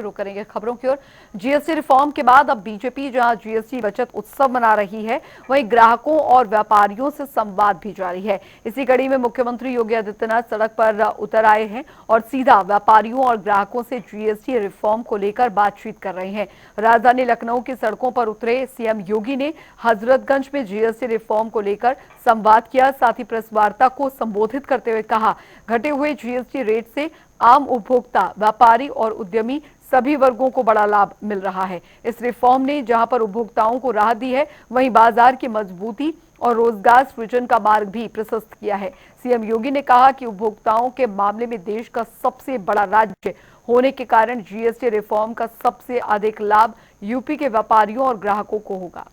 शुरू करेंगे खबरों की ओर। जीएसटी रिफॉर्म के बाद अब बीजेपी जहां जीएसटी बचत उत्सव मना रही है, वहीं ग्राहकों और व्यापारियों से संवाद भी जारी है। इसी कड़ी में मुख्यमंत्री योगी आदित्यनाथ सड़क पर उतर आए हैं और सीधा व्यापारियों और ग्राहकों से जीएसटी रिफॉर्म को लेकर बातचीत कर रहे हैं। राजधानी लखनऊ की सड़कों पर उतरे सीएम योगी ने हजरतगंज में जीएसटी रिफॉर्म को लेकर संवाद किया। साथ ही प्रेस वार्ता को संबोधित करते हुए कहा, घटे हुए जीएसटी रेट से आम उपभोक्ता, व्यापारी और उद्यमी सभी वर्गों को बड़ा लाभ मिल रहा है। इस रिफॉर्म ने जहां पर उपभोक्ताओं को राहत दी है, वहीं बाजार की मजबूती और रोजगार सृजन का मार्ग भी प्रशस्त किया है। सीएम योगी ने कहा कि उपभोक्ताओं के मामले में देश का सबसे बड़ा राज्य होने के कारण जीएसटी रिफॉर्म का सबसे अधिक लाभ यूपी के व्यापारियों और ग्राहकों को होगा।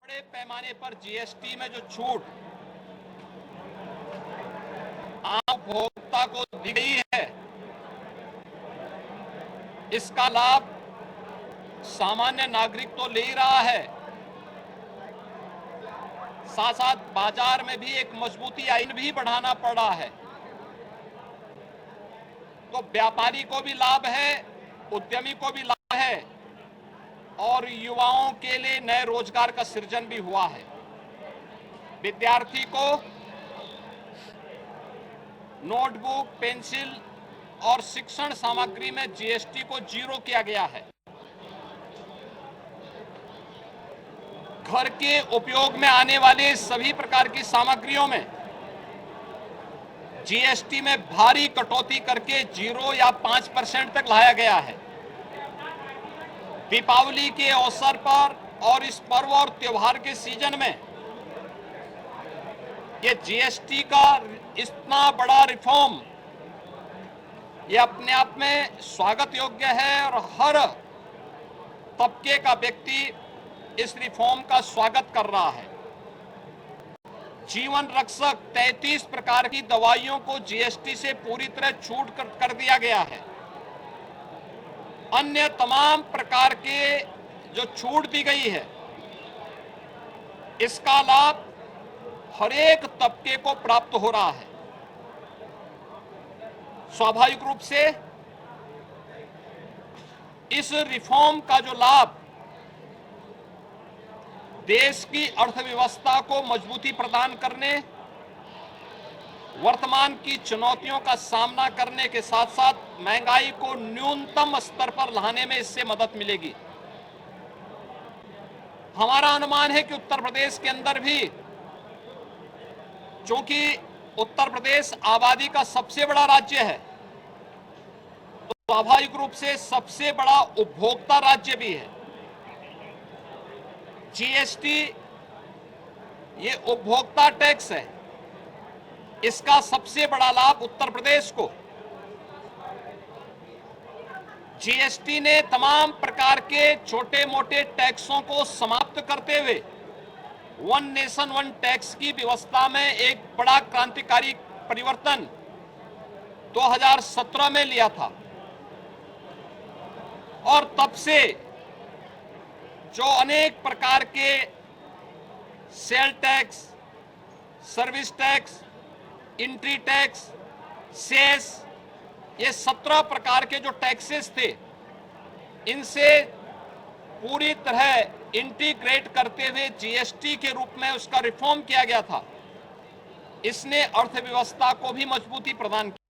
बड़े पैमाने पर जीएसटी में जो छूट आम उपभोक्ता को दी गई है, इसका लाभ सामान्य नागरिक तो ले ही रहा है, साथ साथ बाजार में भी एक मजबूती आइन भी बढ़ाना पड़ रहा है। तो व्यापारी को भी लाभ है, उद्यमी को भी लाभ है और युवाओं के लिए नए रोजगार का सृजन भी हुआ है। विद्यार्थी को नोटबुक, पेंसिल और शिक्षण सामग्री में जीएसटी को 0 किया गया है। घर के उपयोग में आने वाले सभी प्रकार की सामग्रियों में जीएसटी में भारी कटौती करके 0 या 5% तक लाया गया है। दीपावली के अवसर पर और इस पर्व और त्योहार के सीजन में ये जीएसटी का इतना बड़ा रिफॉर्म ये अपने आप में स्वागत योग्य है और हर तबके का व्यक्ति इस रिफॉर्म का स्वागत कर रहा है। जीवन रक्षक 33 प्रकार की दवाइयों को जीएसटी से पूरी तरह छूट कर दिया गया है। अन्य तमाम प्रकार के जो छूट दी गई है, इसका लाभ हर एक तबके को प्राप्त हो रहा है। स्वाभाविक रूप से इस रिफॉर्म का जो लाभ देश की अर्थव्यवस्था को मजबूती प्रदान करने, वर्तमान की चुनौतियों का सामना करने के साथ साथ महंगाई को न्यूनतम स्तर पर लाने में इससे मदद मिलेगी। हमारा अनुमान है कि उत्तर प्रदेश के अंदर भी, चूंकि उत्तर प्रदेश आबादी का सबसे बड़ा राज्य है, तो स्वाभाविक रूप से सबसे बड़ा उपभोक्ता राज्य भी है। जीएसटी ये उपभोक्ता टैक्स है, इसका सबसे बड़ा लाभ उत्तर प्रदेश को। जीएसटी ने तमाम प्रकार के छोटे मोटे टैक्सों को समाप्त करते हुए वन नेशन वन टैक्स की व्यवस्था में एक बड़ा क्रांतिकारी परिवर्तन 2017 में लिया था और तब से जो अनेक प्रकार के sale tax, service tax, entry tax, cess, ये 17 प्रकार के जो टैक्सेस थे, इनसे पूरी तरह इंटीग्रेट करते हुए जीएसटी के रूप में उसका रिफॉर्म किया गया था। इसने अर्थव्यवस्था को भी मजबूती प्रदान की।